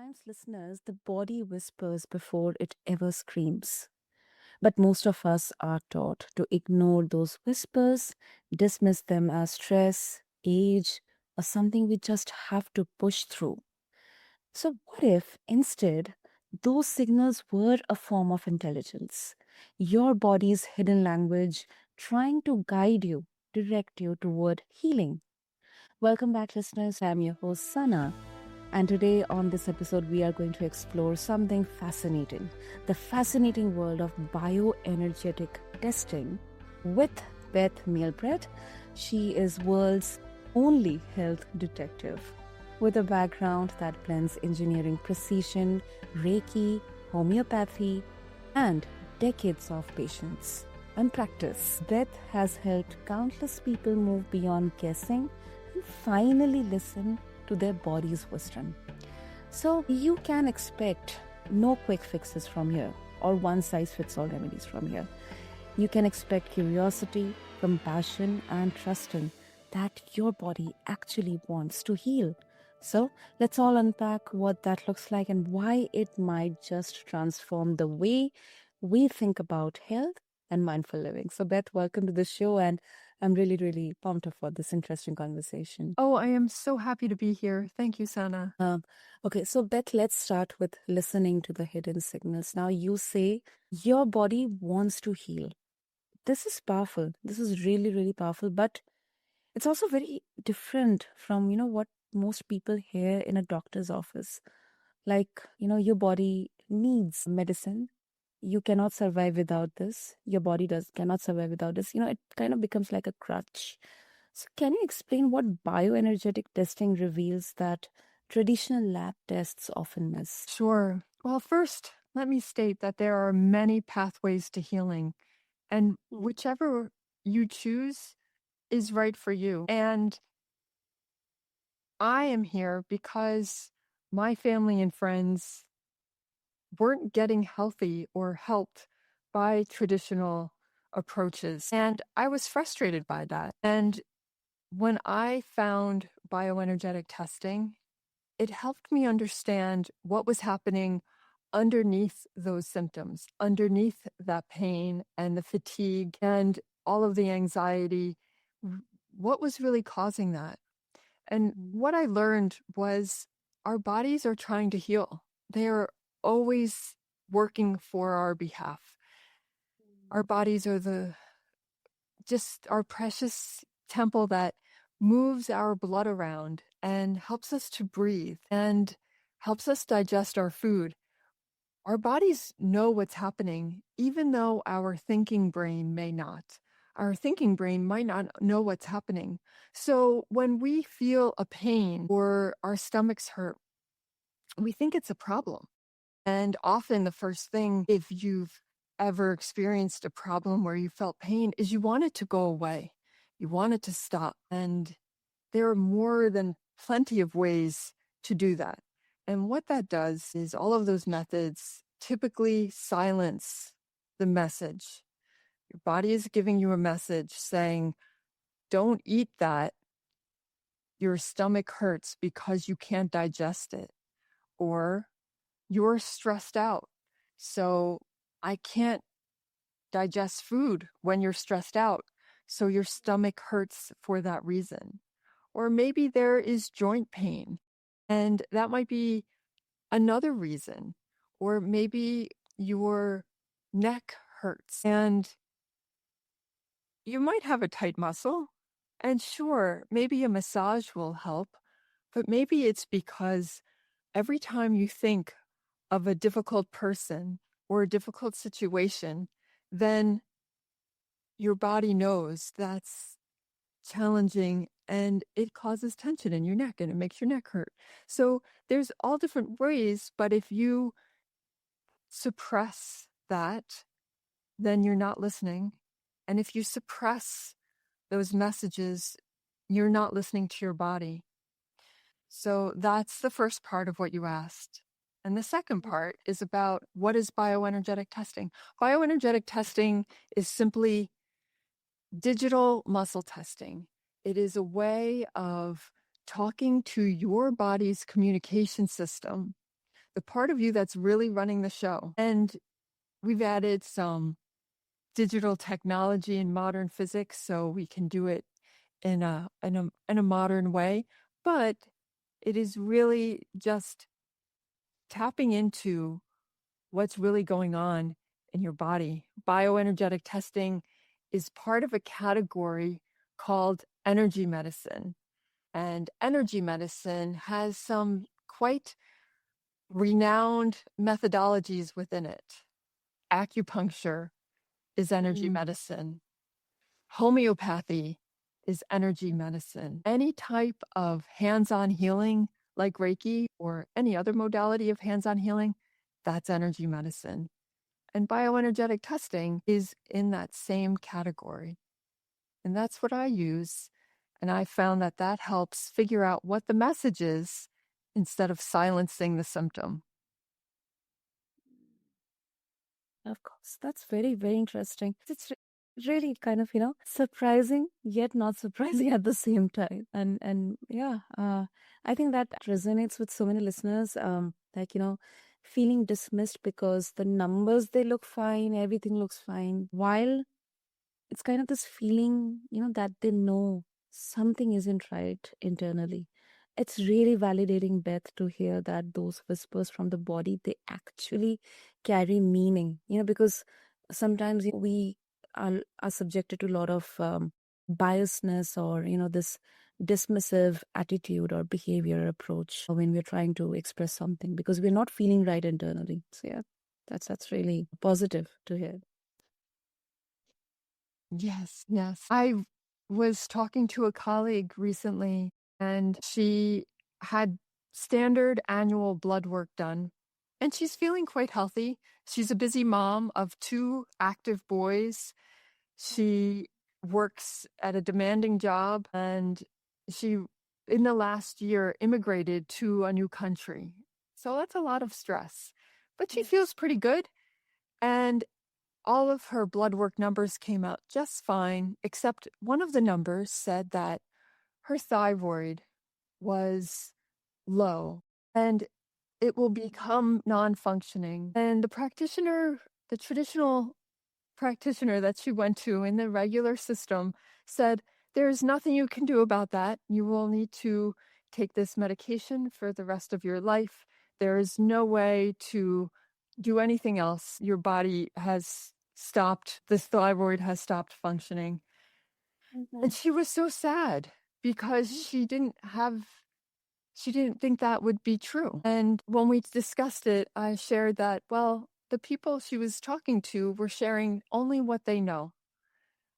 Sometimes, listeners, the body whispers before it ever screams. But most of us are taught to ignore those whispers, dismiss them as stress, age, or something we just have to push through. So, what if instead those signals were a form of intelligence? Your body's hidden language trying to guide you, direct you toward healing. Welcome back, listeners. I'm your host, Sana. And today, on this episode, we are going to explore something fascinating, the fascinating world of bioenergetic testing with Beth Mielbrecht. She is world's only health detective with a background that blends engineering precision, Reiki, homeopathy, and decades of patience and practice. Beth has helped countless people move beyond guessing and finally listen to their body's wisdom. So you can expect no quick fixes from here or one size fits all remedies from here. You can expect curiosity, compassion, and trusting that your body actually wants to heal. So let's all unpack what that looks like and why it might just transform the way we think about health and mindful living. So, Beth, welcome to the show, and I'm really, really pumped up for this interesting conversation. Oh, I am so happy to be here. Thank you, Sana. Okay, so Beth, let's start with listening to the hidden signals. Now, you say your body wants to heal. This is powerful. This is really, really powerful, but it's also very different from, what most people hear in a doctor's office. Like, your body needs medicine. You cannot survive without this. Your body does cannot survive without this. It kind of becomes like a crutch. So can you explain what bioenergetic testing reveals that traditional lab tests often miss? Sure. Well, first, let me state that there are many pathways to healing, and whichever you choose is right for you. And I am here because my family and friends weren't getting healthy or helped by traditional approaches. And I was frustrated by that. And when I found bioenergetic testing, it helped me understand what was happening underneath those symptoms, underneath that pain and the fatigue and all of the anxiety. What was really causing that? And what I learned was our bodies are trying to heal. They are always working for our behalf. Our bodies are just our precious temple that moves our blood around and helps us to breathe and helps us digest our food. Our bodies know what's happening, even though our thinking brain may not. Our thinking brain might not know what's happening. So when we feel a pain or our stomachs hurt, we think it's a problem. And often the first thing, if you've ever experienced a problem where you felt pain, is you want it to go away. You want it to stop. And there are more than plenty of ways to do that. And what that does is all of those methods typically silence the message. Your body is giving you a message saying, don't eat that. Your stomach hurts because you can't digest it. Or you're stressed out. So I can't digest food when you're stressed out. So your stomach hurts for that reason. Or maybe there is joint pain, and that might be another reason. Or maybe your neck hurts and you might have a tight muscle. And sure, maybe a massage will help, but maybe it's because every time you think of a difficult person or a difficult situation, then your body knows that's challenging and it causes tension in your neck and it makes your neck hurt. So there's all different ways, but if you suppress that, then you're not listening. And if you suppress those messages, you're not listening to your body. So that's the first part of what you asked. And the second part is about what is bioenergetic testing? Bioenergetic testing is simply digital muscle testing. It is a way of talking to your body's communication system the part of you that's really running the show. And we've added some digital technology and modern physics so we can do it in a modern way, but it is really just tapping into what's really going on in your body. Bioenergetic testing is part of a category called energy medicine. And energy medicine has some quite renowned methodologies within it. Acupuncture is energy medicine. Homeopathy is energy medicine. Any type of hands-on healing like Reiki or any other modality of hands-on healing, that's energy medicine. And bioenergetic testing is in that same category. And that's what I use. And I found that that helps figure out what the message is instead of silencing the symptom. Of course, that's very, very interesting. It's really kind of, surprising yet not surprising at the same time. And yeah, I think that resonates with so many listeners. Like, feeling dismissed because the numbers, they look fine, everything looks fine, while it's kind of this feeling, that they know something isn't right internally. It's really validating, Beth, to hear that those whispers from the body, they actually carry meaning, because sometimes we are subjected to a lot of biasness, or, this dismissive attitude or behavior approach when we're trying to express something because we're not feeling right internally. So yeah, that's really positive to hear. Yes, yes. I was talking to a colleague recently, and she had standard annual blood work done, and she's feeling quite healthy. She's a busy mom of 2 active boys. She works at a demanding job, and she, in the last year, immigrated to a new country. So that's a lot of stress, but she feels pretty good. And all of her blood work numbers came out just fine, except one of the numbers said that her thyroid was low and it will become non-functioning. And the traditional practitioner that she went to in the regular system said, there's nothing you can do about that. You will need to take this medication for the rest of your life. There is no way to do anything else. Your body has stopped, this thyroid has stopped functioning. And she was so sad because she didn't think that would be true. And when we discussed it, I shared that, well, the people she was talking to were sharing only what they know.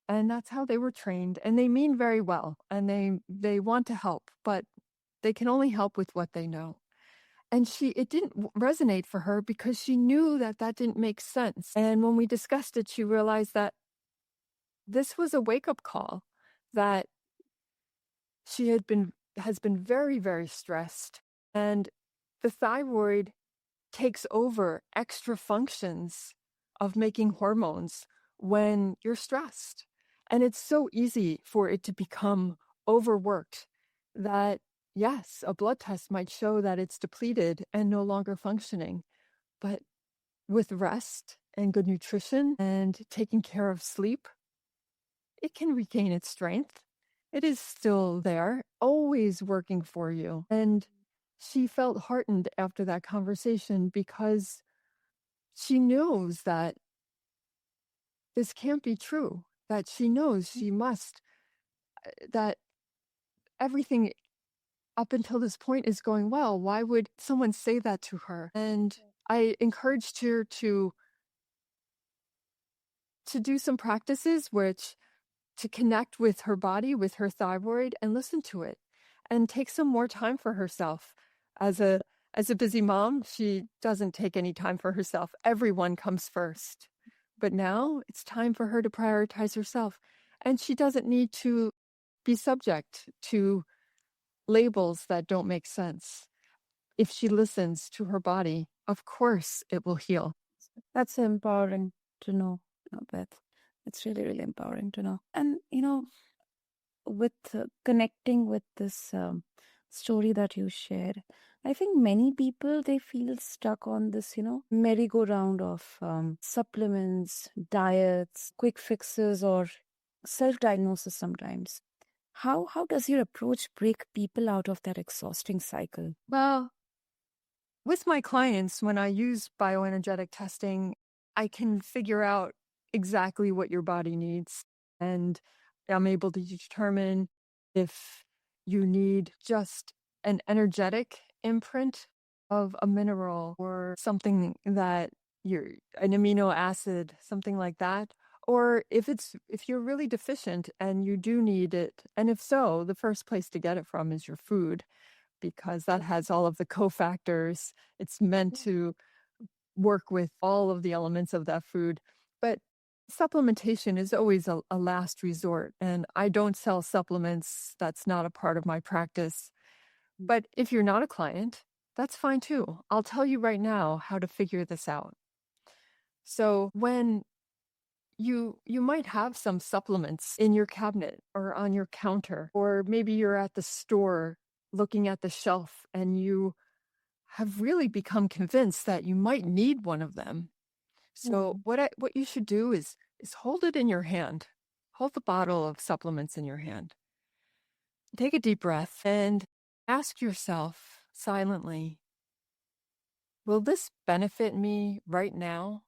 And that's how they were trained. And they mean very well. And they want to help, but they can only help with what they know. And it didn't resonate for her because she knew that that didn't make sense. And when we discussed it, she realized that this was a wake-up call, that she has been very, very stressed. And the thyroid takes over extra functions of making hormones when you're stressed. And it's so easy for it to become overworked that, yes, a blood test might show that it's depleted and no longer functioning. But with rest and good nutrition and taking care of sleep, it can regain its strength. It is still there, always working for you. And she felt heartened after that conversation because she knows that this can't be true, that she knows she must, that everything up until this point is going well. Why would someone say that to her? And I encouraged her to do some practices to connect with her body, with her thyroid, and listen to it and take some more time for herself. As a busy mom, she doesn't take any time for herself. Everyone comes first. But now it's time for her to prioritize herself. And she doesn't need to be subject to labels that don't make sense. If she listens to her body, of course it will heal. That's empowering to know, Beth. It's really, really empowering to know. And, with connecting with this story that you shared. I think many people they feel stuck on this, merry-go-round of supplements, diets, quick fixes, or self-diagnosis sometimes. How does your approach break people out of that exhausting cycle? Well, with my clients, when I use bioenergetic testing, I can figure out exactly what your body needs. And I'm able to determine if you need just an energetic imprint of a mineral or something that you're an amino acid, something like that. Or if you're really deficient and you do need it, and if so, the first place to get it from is your food because that has all of the cofactors. It's meant to work with all of the elements of that food. But supplementation is always a last resort. And I don't sell supplements. That's not a part of my practice. But if you're not a client, that's fine too. I'll tell you right now how to figure this out. So when you might have some supplements in your cabinet or on your counter, or maybe you're at the store looking at the shelf and you have really become convinced that you might need one of them. So what you should do is hold it in your hand. Hold the bottle of supplements in your hand. Take a deep breath and ask yourself silently, will this benefit me right now?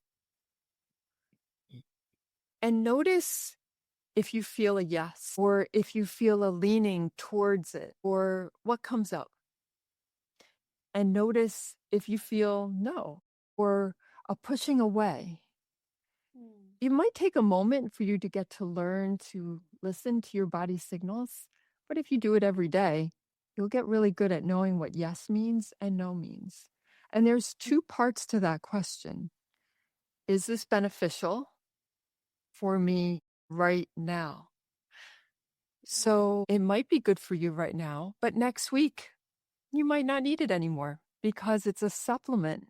And notice if you feel a yes or if you feel a leaning towards it or what comes up. And notice if you feel no or a pushing away. It might take a moment for you to get to learn to listen to your body's signals, but if you do it every day, you'll get really good at knowing what yes means and no means. And there's two parts to that question. Is this beneficial for me right now? So it might be good for you right now, but next week you might not need it anymore because it's a supplement.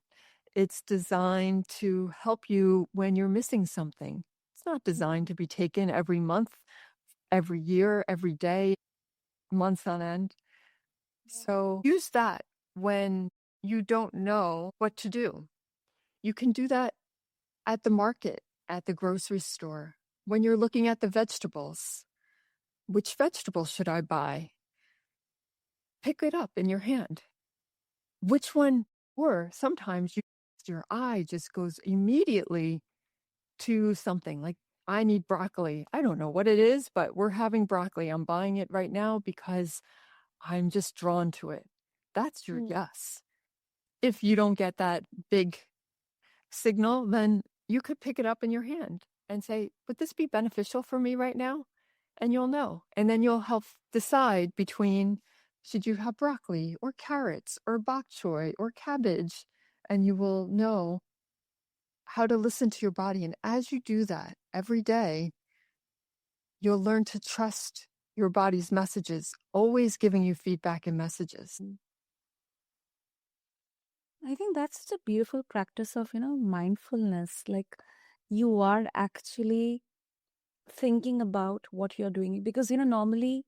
It's designed to help you when you're missing something. It's not designed to be taken every month, every year, every day, months on end. So use that when you don't know what to do. You can do that at the market, at the grocery store, when you're looking at the vegetables. Which vegetable should I buy? Pick it up in your hand. Which one? Or sometimes your eye just goes immediately to something like, I need broccoli. I don't know what it is, but we're having broccoli. I'm buying it right now because I'm just drawn to it. That's your yes. If you don't get that big signal, then you could pick it up in your hand and say, would this be beneficial for me right now? And you'll know. And then you'll help decide between should you have broccoli or carrots or bok choy or cabbage? And you will know how to listen to your body. And as you do that every day, you'll learn to trust your body's messages, always giving you feedback and messages. I think that's the beautiful practice of, mindfulness. Like you are actually thinking about what you're doing because, normally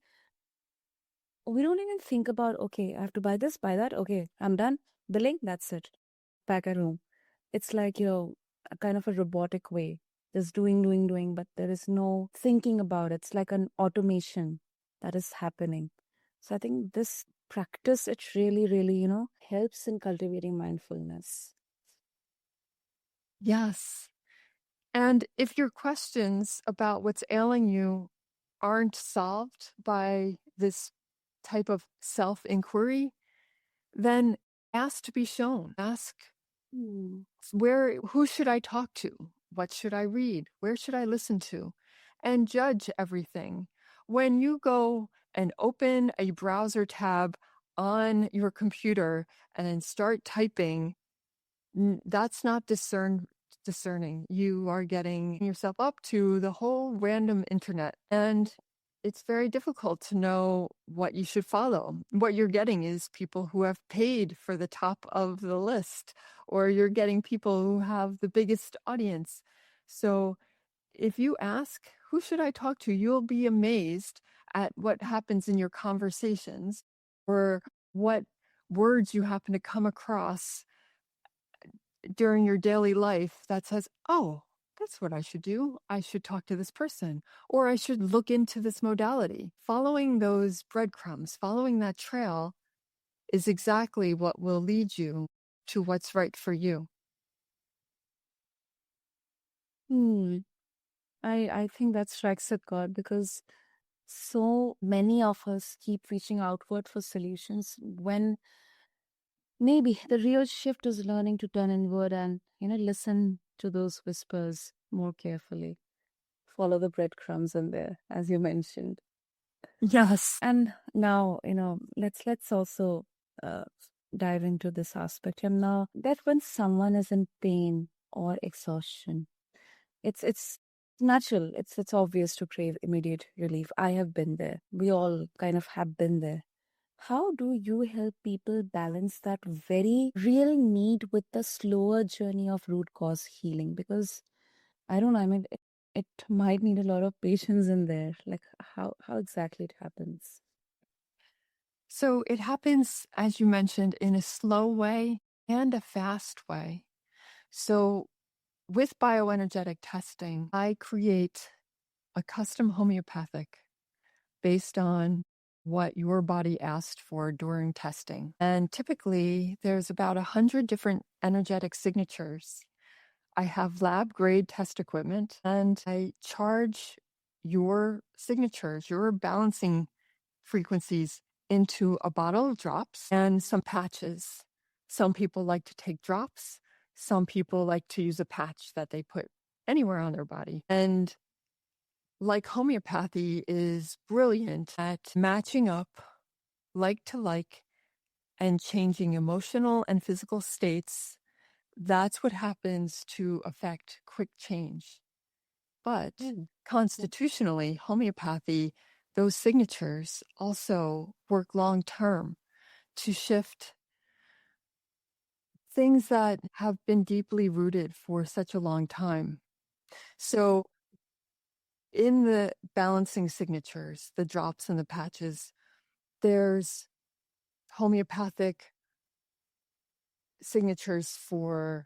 we don't even think about, okay, I have to buy this, buy that. Okay, I'm done. Billing, that's it. Back at home. It's like, a kind of a robotic way, just doing, doing, doing, but there is no thinking about it. It's like an automation that is happening. So I think this practice, it really, really, helps in cultivating mindfulness. Yes. And if your questions about what's ailing you aren't solved by this type of self inquiry, then ask to be shown. Ask who should I talk to? What should I read? Where should I listen to? And judge everything. When you go and open a browser tab on your computer and then start typing, that's not discerning. You are getting yourself up to the whole random internet. And it's very difficult to know what you should follow. What you're getting is people who have paid for the top of the list, or you're getting people who have the biggest audience. So if you ask, who should I talk to? You'll be amazed at what happens in your conversations or what words you happen to come across during your daily life that says, oh, that's what I should do. I should talk to this person, or I should look into this modality. Following those breadcrumbs, following that trail is exactly what will lead you to what's right for you. Hmm. I think that strikes a chord because so many of us keep reaching outward for solutions when maybe the real shift is learning to turn inward and, listen to those whispers more carefully. Follow the breadcrumbs in there, as you mentioned. Yes. And now, let's also uh, dive into this aspect. And now that when someone is in pain or exhaustion, it's natural. It's obvious to crave immediate relief. I have been there. We all kind of have been there. How do you help people balance that very real need with the slower journey of root cause healing? Because I don't know, I mean, it might need a lot of patience in there. Like how exactly it happens. So it happens, as you mentioned, in a slow way and a fast way. So with bioenergetic testing, I create a custom homeopathic based on what your body asked for during testing. And typically, there's about 100 different energetic signatures. I have lab grade test equipment, and I charge your signatures, your balancing frequencies into a bottle of drops and some patches. Some people like to take drops. Some people like to use a patch that they put anywhere on their body. And like homeopathy is brilliant at matching up like to like and changing emotional and physical states. That's what happens to affect quick change. But Mm. constitutionally, homeopathy, those signatures also work long term to shift things that have been deeply rooted for such a long time. So, in the balancing signatures, the drops and the patches, there's homeopathic signatures for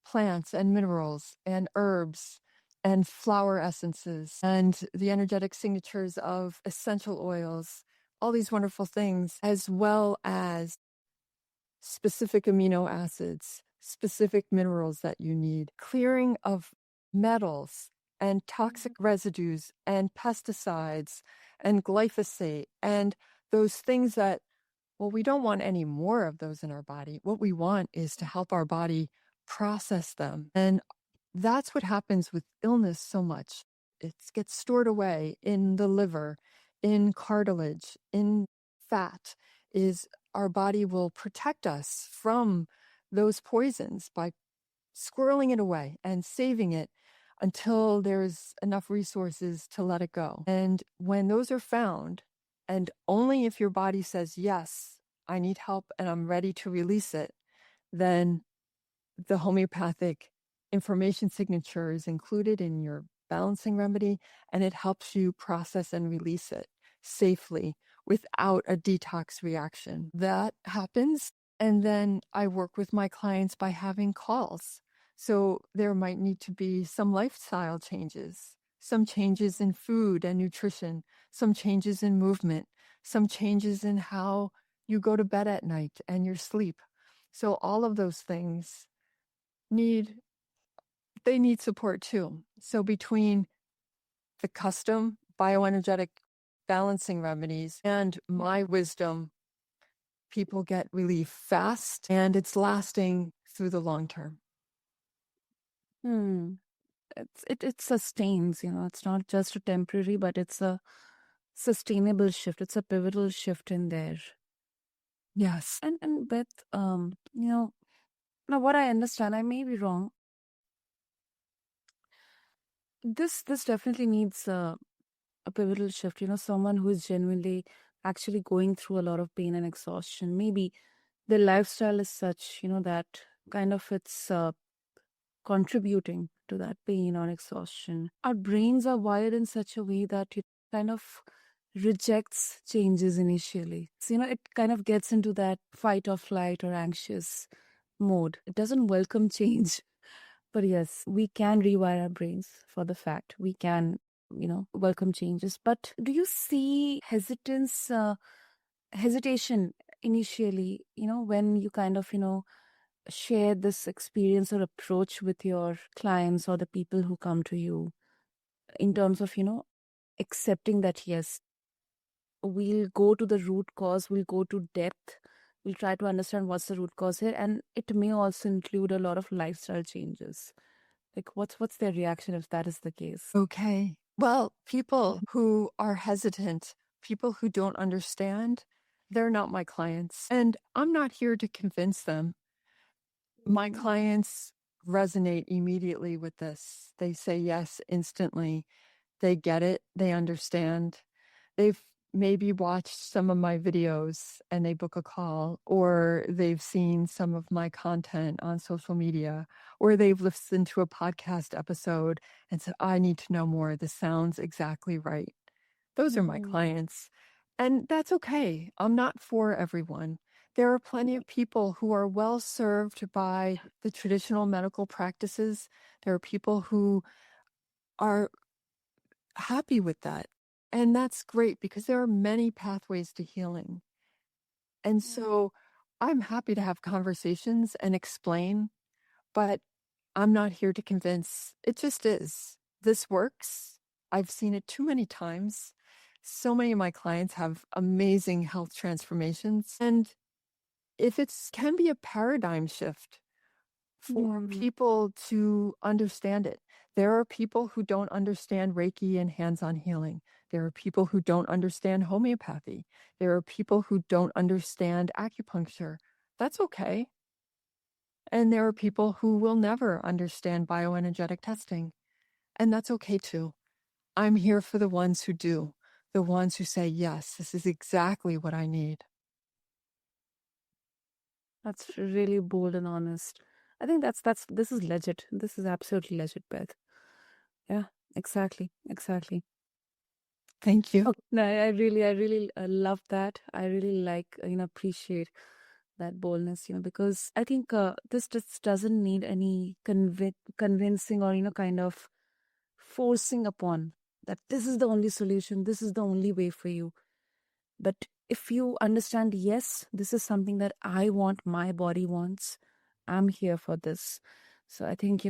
plants and minerals and herbs and flower essences and the energetic signatures of essential oils, all these wonderful things, as well as specific amino acids, specific minerals that you need, clearing of metals and toxic residues and pesticides and glyphosate and those things that, well, we don't want any more of those in our body. What we want is to help our body process them. And that's what happens with illness so much. It gets stored away in the liver, in cartilage, in fat, is our body will protect us from those poisons by squirreling it away and saving it until there's enough resources to let it go. And when those are found, and only if your body says, yes, I need help and I'm ready to release it, then the homeopathic information signature is included in your balancing remedy, and it helps you process and release it safely without a detox reaction. That happens. And then I work with my clients by having calls. So there might need to be some lifestyle changes, some changes in food and nutrition, some changes in movement, some changes in how you go to bed at night and your sleep. So all of those things need support too. So between the custom bioenergetic balancing remedies and my wisdom, people get relief fast and it's lasting through the long term. Hmm. It sustains, it's not just a temporary, but it's a sustainable shift. It's a pivotal shift in there. Yes. And Beth, now what I understand, I may be wrong. This definitely needs a pivotal shift. Someone who is genuinely actually going through a lot of pain and exhaustion. Maybe their lifestyle is such, that kind of it's contributing to that pain or exhaustion. Our brains are wired in such a way that it kind of rejects changes initially. So, it kind of gets into that fight or flight or anxious mode. It doesn't welcome change. But yes, we can rewire our brains for the fact we can, welcome changes. But do you see hesitation initially, when you kind of, share this experience or approach with your clients or the people who come to you in terms of, accepting that, yes, we'll go to the root cause, we'll go to depth, we'll try to understand what's the root cause here, and it may also include a lot of lifestyle changes. Like, what's their reaction if that is the case? Okay. Well, people who are hesitant, people who don't understand, they're not my clients. And I'm not here to convince them. My clients resonate immediately with this. They say yes instantly. They get it. They understand. They've maybe watched some of my videos and they book a call, or they've seen some of my content on social media, or they've listened to a podcast episode and said, I need to know more. This sounds exactly right. Those are my Mhm. clients. And that's okay. I'm not for everyone. There are plenty of people who are well served by the traditional medical practices. There are people who are happy with that. And that's great because there are many pathways to healing. And so I'm happy to have conversations and explain, but I'm not here to convince. It just is. This works. I've seen it too many times. So many of my clients have amazing health transformations. And if it's can be a paradigm shift for Mhm. people to understand it. There are people who don't understand Reiki and hands-on healing. There are people who don't understand homeopathy. There are people who don't understand acupuncture. That's okay. And there are people who will never understand bioenergetic testing. And that's okay too. I'm here for the ones who do, the ones who say, yes, this is exactly what I need. That's really bold and honest. I think this is legit. This is absolutely legit, Beth. Yeah, exactly, exactly. Thank you. Okay, no, I really love that. I really like, appreciate that boldness, because I think this just doesn't need any convincing or, kind of forcing upon that this is the only solution, this is the only way for you. But if you understand, yes, this is something that I want, my body wants, I'm here for this. So I think,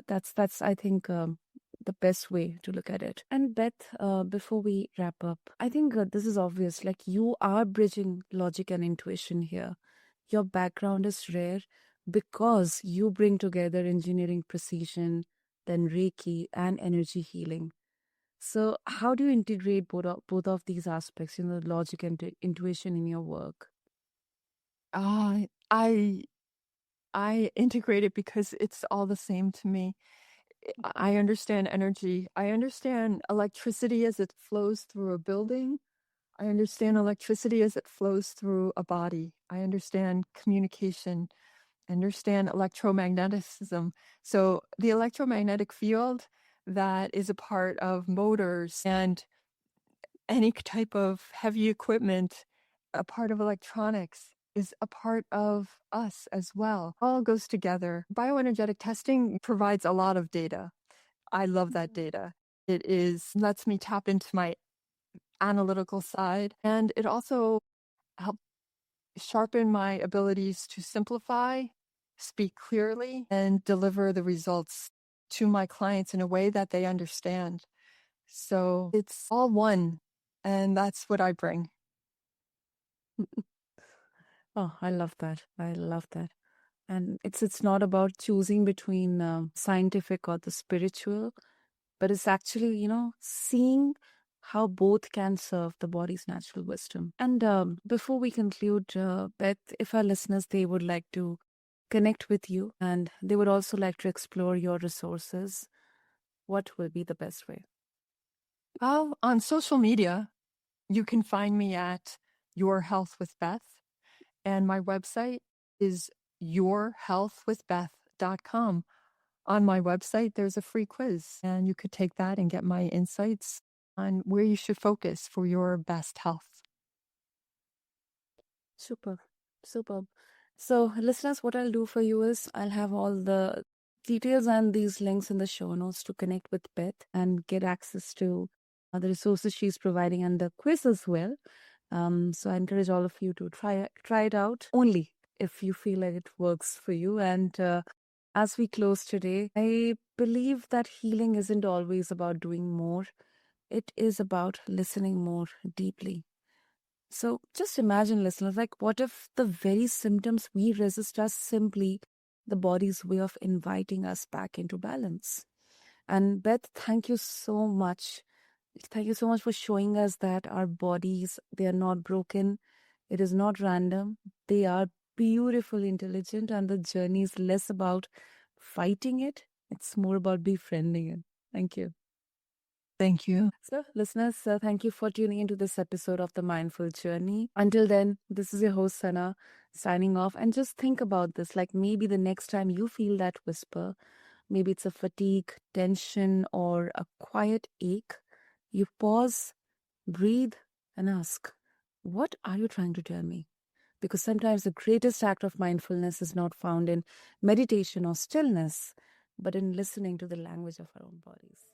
that's I think the best way to look at it. And Beth, before we wrap up, I think this is obvious. Like, you are bridging logic and intuition here. Your background is rare because you bring together engineering precision, then Reiki and energy healing. So, how do you integrate both of these aspects, logic and intuition in your work? Uh, I I integrate it because it's all the same to me. I understand energy. I understand electricity as it flows through a building. I understand electricity as it flows through a body. I understand communication. I understand electromagnetism. So the electromagnetic field that is a part of motors and any type of heavy equipment, a part of electronics, is a part of us as well. All goes together. Bioenergetic testing provides a lot of data. I love that data. It is lets me tap into my analytical side, and it also helps sharpen my abilities to simplify, speak clearly, and deliver the results to my clients in a way that they understand. So it's all one, and that's what I bring. Oh, I love that. I love that. And it's not about choosing between scientific or the spiritual, but it's actually, seeing how both can serve the body's natural wisdom. And before we conclude, Beth, if our listeners, they would like to connect with you and they would also like to explore your resources, what will be the best way? On social media, you can find me at Your Health with Beth, and my website is yourhealthwithbeth.com. On my website, there's a free quiz, and you could take that and get my insights. on where you should focus for your best health. Superb. Superb. So, listeners, what I'll do for you is I'll have all the details and these links in the show notes to connect with Beth and get access to the resources she's providing and the quiz as well. So I encourage all of you to try it out only if you feel like it works for you. And as we close today, I believe that healing isn't always about doing more. It is about listening more deeply. So just imagine, listeners, like what if the very symptoms we resist are simply the body's way of inviting us back into balance? And Beth, thank you so much. Thank you so much for showing us that our bodies, they are not broken. It is not random. They are beautifully intelligent, and the journey is less about fighting it. It's more about befriending it. Thank you. Thank you. So, listeners, thank you for tuning into this episode of The Mindful Journey. Until then, this is your host, Sana, signing off. And just think about this, like maybe the next time you feel that whisper, maybe it's a fatigue, tension, or a quiet ache, you pause, breathe, and ask, what are you trying to tell me? Because sometimes the greatest act of mindfulness is not found in meditation or stillness, but in listening to the language of our own bodies.